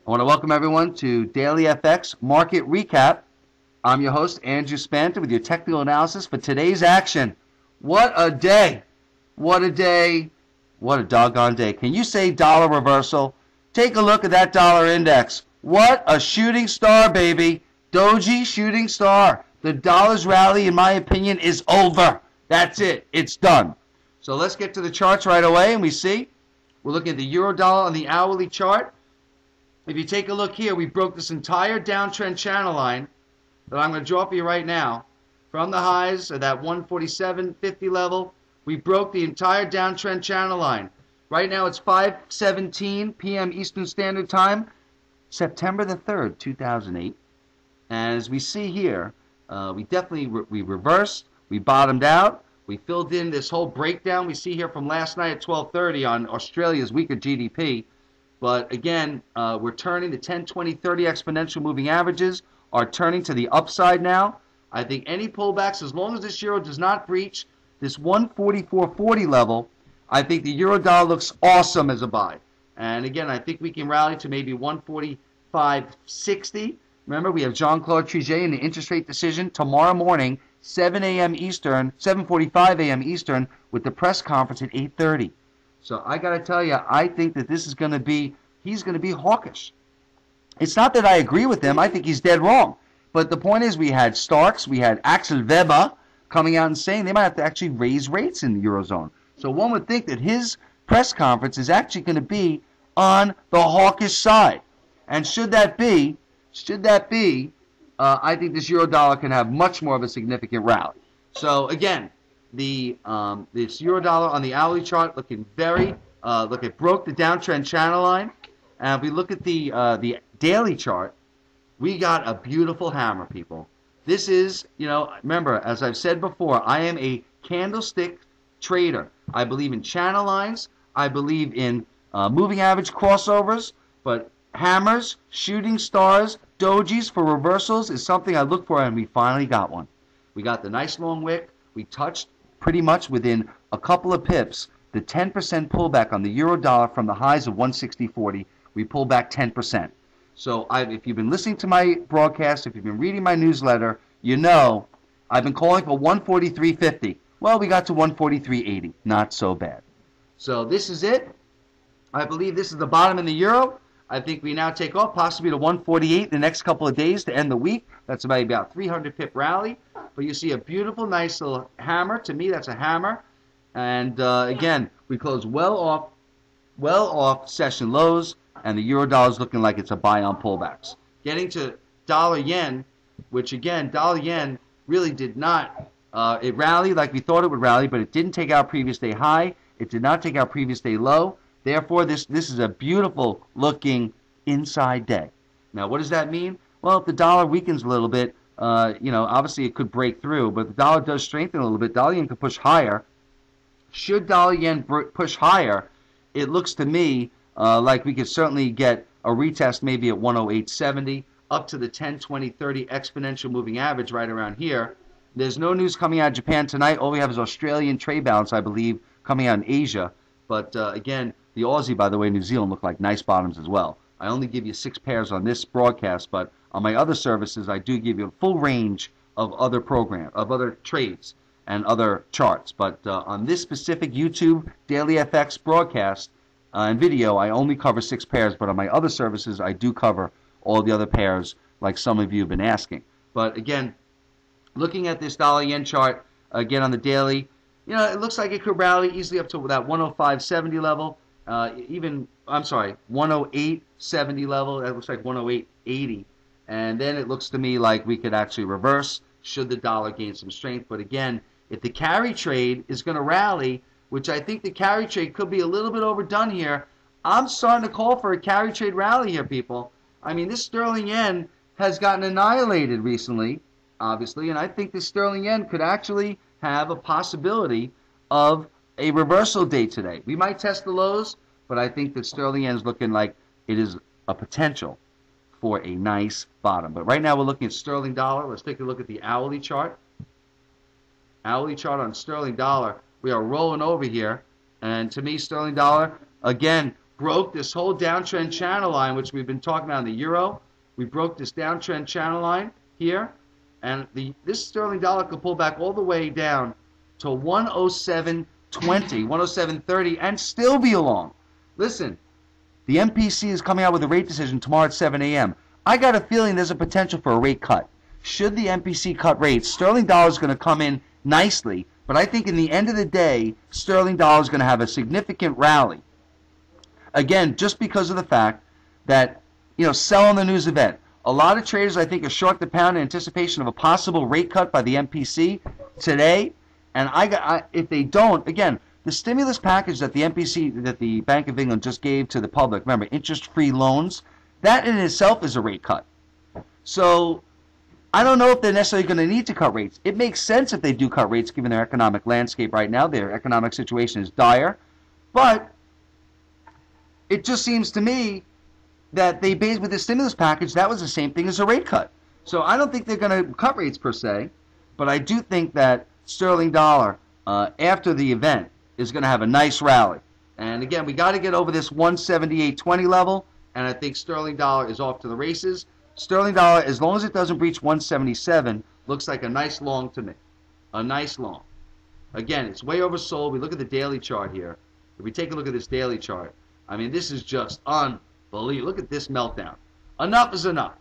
I want to welcome everyone to Daily FX Market Recap. I'm your host, Andrew Spanter, with your technical analysis for today's action. What a day! What a day! What a doggone day. Can you say dollar reversal? Take a look at that dollar index. What a shooting star, baby. Doji shooting star. The dollar's rally, in my opinion, is over. That's it. It's done. So let's get to the charts right away, and we see we're looking at the euro dollar on the hourly chart. If you take a look here, we broke this entire downtrend channel line that I'm going to draw for you right now. From the highs at that 147.50 level, we broke the entire downtrend channel line. Right now it's 5:17 p.m. Eastern Standard Time, September the 3rd, 2008. And as we see here, we definitely we reversed, we bottomed out, we filled in this whole breakdown we see here from last night at 12:30 on Australia's weaker GDP. But again, we're turning the 10, 20, 30 exponential moving averages are turning to the upside now. I think any pullbacks, as long as this euro does not breach this 144.40 level, I think the euro dollar looks awesome as a buy. And again, I think we can rally to maybe 145.60. Remember, we have Jean-Claude Trichet in the interest rate decision tomorrow morning, 7 a.m. Eastern, 7:45 a.m. Eastern, with the press conference at 8:30. So I got to tell you, I think that this is going to be, he's going to be hawkish. It's not that I agree with him. I think he's dead wrong. But the point is, we had Starks, we had Axel Weber coming out and saying they might have to actually raise rates in the Eurozone. So one would think that his press conference is actually going to be on the hawkish side. And should that be, I think this euro dollar can have much more of a significant rally. So again, this euro dollar on the hourly chart looking very look, it broke the downtrend channel line, and if we look at the daily chart, we got a beautiful hammer, people. This is, remember, as I've said before, I am a candlestick trader. I believe in channel lines, I believe in moving average crossovers, but hammers, shooting stars, dojis for reversals is something I look for, and we finally got one. We got the nice long wick. We touched pretty much within a couple of pips the 10% pullback on the euro dollar from the highs of 160.40. We pulled back 10%. So if you've been listening to my broadcast, if you've been reading my newsletter, you know I've been calling for 143.50. Well, we got to 143.80. Not so bad. So this is it. I believe this is the bottom in the euro. I think we now take off possibly to 148 the next couple of days to end the week. That's about 300 pip rally. But you see a beautiful, nice little hammer. To me, that's a hammer. And again, we close well off session lows, and the euro dollar is looking like it's a buy on pullbacks. Getting to dollar yen, which again, dollar yen really did not. It rallied like we thought it would rally, but it didn't take out previous day high. It did not take out previous day low. Therefore, this is a beautiful looking inside day. Now, what does that mean? Well, if the dollar weakens a little bit, obviously it could break through, but if the dollar does strengthen a little bit, dollar yen could push higher. Should dollar yen push higher, it looks to me like we could certainly get a retest maybe at 108.70 up to the 10, 20, 30 exponential moving average right around here. There's no news coming out of Japan tonight. All we have is Australian trade balance, I believe, coming out in Asia. But again, the Aussie, by the way, New Zealand look like nice bottoms as well. I only give you 6 pairs on this broadcast, but on my other services, I do give you a full range of other trades and other charts. But on this specific YouTube Daily FX broadcast and video, I only cover 6 pairs. But on my other services, I do cover all the other pairs, like some of you have been asking. But again, looking at this dollar yen chart again on the daily, it looks like it could rally easily up to that 105.70 level. 108.70 level. That looks like 108.80. And then it looks to me like we could actually reverse should the dollar gain some strength. But again, if the carry trade is going to rally, which I think the carry trade could be a little bit overdone here, I'm starting to call for a carry trade rally here, people. I mean, this sterling yen has gotten annihilated recently, obviously, and I think the sterling yen could actually have a possibility of a reversal day today. We might test the lows, but I think that sterling yen is looking like it is a potential for a nice bottom. But right now we're looking at sterling dollar. Let's take a look at the hourly chart. Hourly chart on sterling dollar. We are rolling over here. And to me, sterling dollar, again, broke this whole downtrend channel line, which we've been talking about in the euro. We broke this downtrend channel line here, and this sterling dollar could pull back all the way down to 107.20, 107.30, and still be along. Listen, the MPC is coming out with a rate decision tomorrow at 7 a.m. I got a feeling there's a potential for a rate cut. Should the MPC cut rates, sterling dollar is going to come in nicely, but I think in the end of the day, sterling dollar is going to have a significant rally. Again, just because of the fact that, sell on the news event. A lot of traders, I think, are short the pound in anticipation of a possible rate cut by the MPC today. And if they don't, again, the stimulus package that the Bank of England just gave to the public, remember, interest-free loans, that in itself is a rate cut. So I don't know if they're necessarily going to need to cut rates. It makes sense if they do cut rates given their economic landscape right now. Their economic situation is dire. But it just seems to me that with the stimulus package, that was the same thing as a rate cut. So I don't think they're going to cut rates per se, but I do think that sterling dollar, after the event, is going to have a nice rally. And again, we got to get over this 178.20 level, and I think sterling dollar is off to the races. Sterling dollar, as long as it doesn't breach 177, looks like a nice long to me. A nice long. Again, it's way oversold. We look at the daily chart here. If we take a look at this daily chart, I mean, this is just unbelievable. Look at this meltdown. Enough is enough.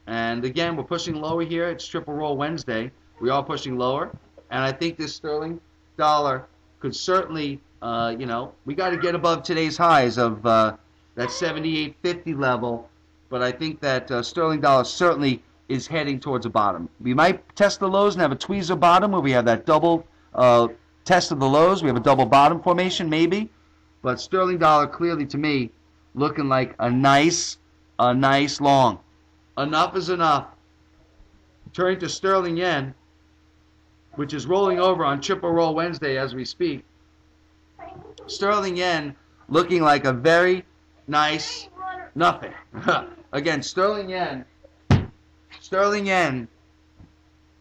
And again, we're pushing lower here. It's Triple Roll Wednesday. We are pushing lower. And I think this sterling dollar could certainly, we got to get above today's highs of that 78.50 level. But I think that sterling dollar certainly is heading towards a bottom. We might test the lows and have a tweezer bottom where we have that double test of the lows. We have a double bottom formation maybe. But sterling dollar clearly to me looking like a nice long. Enough is enough. Turning to sterling yen, which is rolling over on Triple Roll Wednesday as we speak. Sterling yen looking like a very nice nothing. Again, sterling yen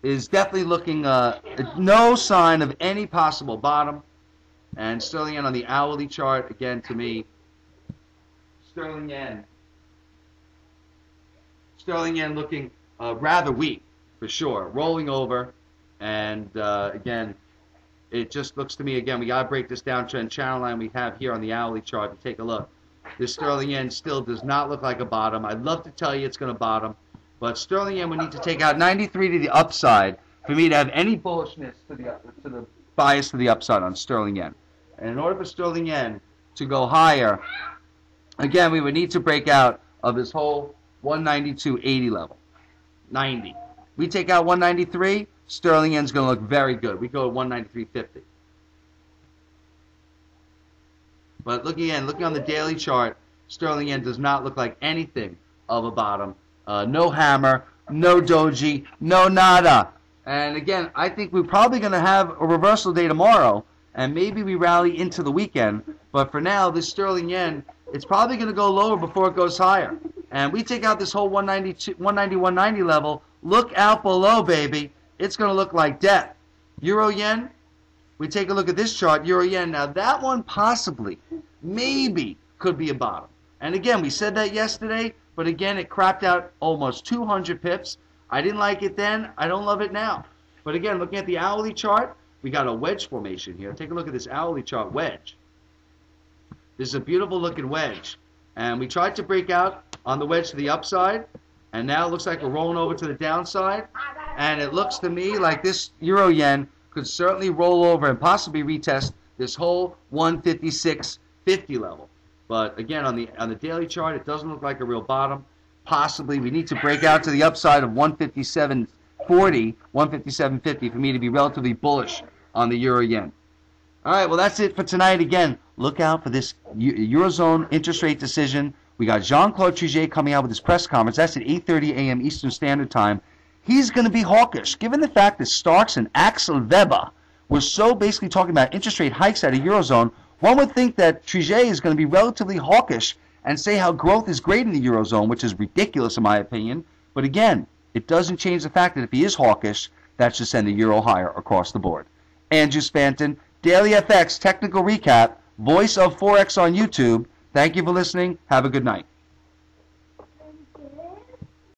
is definitely looking no sign of any possible bottom. And sterling yen on the hourly chart, again, to me, sterling yen looking rather weak, for sure. Rolling over. And, again, it just looks to me, again, we got to break this downtrend channel line we have here on the hourly chart to take a look. This sterling yen still does not look like a bottom. I'd love to tell you it's going to bottom. But sterling yen would need to take out 93 to the upside for me to have any bullishness to the bias to the upside on sterling yen. And in order for sterling yen to go higher, again, we would need to break out of this whole 192.80 level. 90. We take out 193, sterling yen's going to look very good. We go at 193.50. But looking on the daily chart, sterling yen does not look like anything of a bottom. No hammer, no doji, no nada. And again, I think we're probably going to have a reversal day tomorrow, and maybe we rally into the weekend. But for now, this sterling yen, it's probably going to go lower before it goes higher. And we take out this whole 190, 190 level. Look out below, baby. It's going to look like death. Euro yen, we take a look at this chart, euro yen. Now that one possibly, maybe, could be a bottom. And again, we said that yesterday, but again, it crapped out almost 200 pips. I didn't like it then. I don't love it now. But again, looking at the hourly chart, we got a wedge formation here. Take a look at this hourly chart wedge. This is a beautiful looking wedge. And we tried to break out on the wedge to the upside, and now it looks like we're rolling over to the downside. And it looks to me like this euro yen could certainly roll over and possibly retest this whole 156.50 level. But again, on the daily chart, it doesn't look like a real bottom. Possibly we need to break out to the upside of 157.40, 157.50 for me to be relatively bullish on the euro yen. All right, well, that's it for tonight. Again, look out for this Eurozone interest rate decision. We got Jean-Claude Trichet coming out with his press conference. That's at 8:30 a.m. Eastern Standard Time. He's going to be hawkish. Given the fact that Starks and Axel Weber were so basically talking about interest rate hikes out of Eurozone, one would think that Trichet is going to be relatively hawkish and say how growth is great in the Eurozone, which is ridiculous in my opinion. But again, it doesn't change the fact that if he is hawkish, that should send the euro higher across the board. Andrew Spanton, Daily FX Technical Recap, voice of Forex on YouTube. Thank you for listening. Have a good night.